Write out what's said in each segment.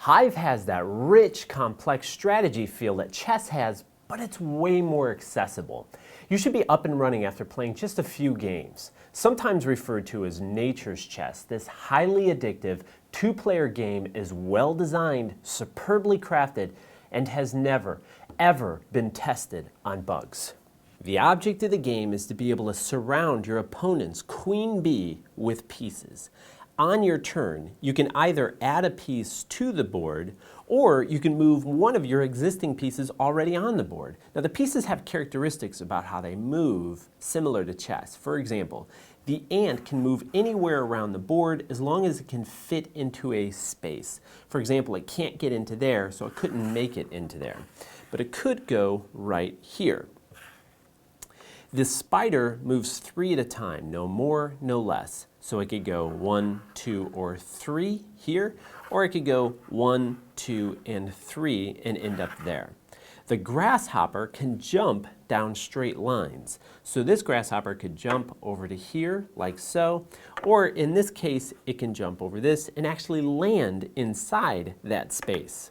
Hive has that rich, complex strategy feel that chess has, but it's way more accessible. You should be up and running after playing just a few games. Sometimes referred to as nature's chess, this highly addictive two-player game is well designed, superbly crafted, and has never, ever been tested on bugs. The object of the game is to be able to surround your opponent's queen bee with pieces. On your turn, you can either add a piece to the board, or you can move one of your existing pieces already on the board. Now, the pieces have characteristics about how they move similar to chess. For example, the ant can move anywhere around the board as long as it can fit into a space. For example, it can't get into there, so it couldn't make it into there. But it could go right here. The spider moves 3 at a time, no more, no less. So it could go 1, 2, or 3 here, or it could go 1, 2, and 3 and end up there. The grasshopper can jump down straight lines. So this grasshopper could jump over to here, like so, or in this case, it can jump over this and actually land inside that space.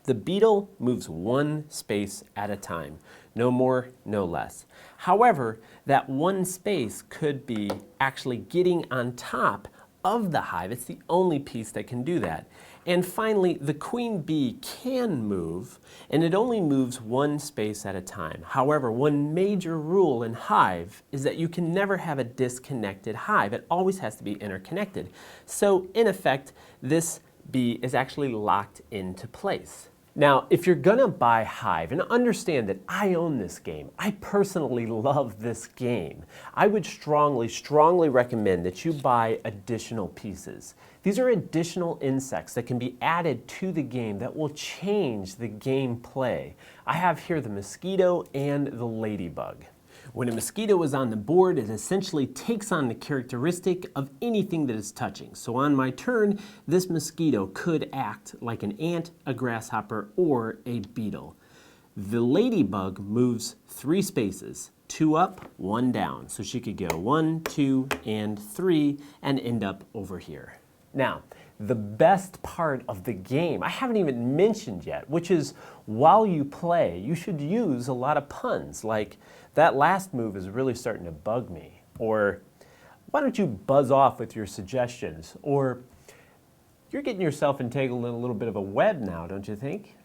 The beetle moves 1 space at a time, no more, no less. However, that 1 space could be actually getting on top of the hive. It's the only piece that can do that. And finally, the queen bee can move, and it only moves 1 space at a time. However, one major rule in Hive is that you can never have a disconnected hive. It always has to be interconnected. So, in effect, this bee is actually locked into place. Now, if you're gonna buy Hive, and understand that I own this game, I personally love this game, I would strongly recommend that you buy additional pieces. These are additional insects that can be added to the game that will change the gameplay. I have here the mosquito and the ladybug. When a mosquito is on the board, it essentially takes on the characteristic of anything that it's touching. So on my turn, this mosquito could act like an ant, a grasshopper, or a beetle. The ladybug moves 3 spaces, 2 up, 1 down. So she could go 1, 2, and 3 and end up over here. Now, the best part of the game, I haven't even mentioned yet, which is while you play, you should use a lot of puns, like that last move is really starting to bug me, or why don't you buzz off with your suggestions, or you're getting yourself entangled in a little bit of a web now, don't you think?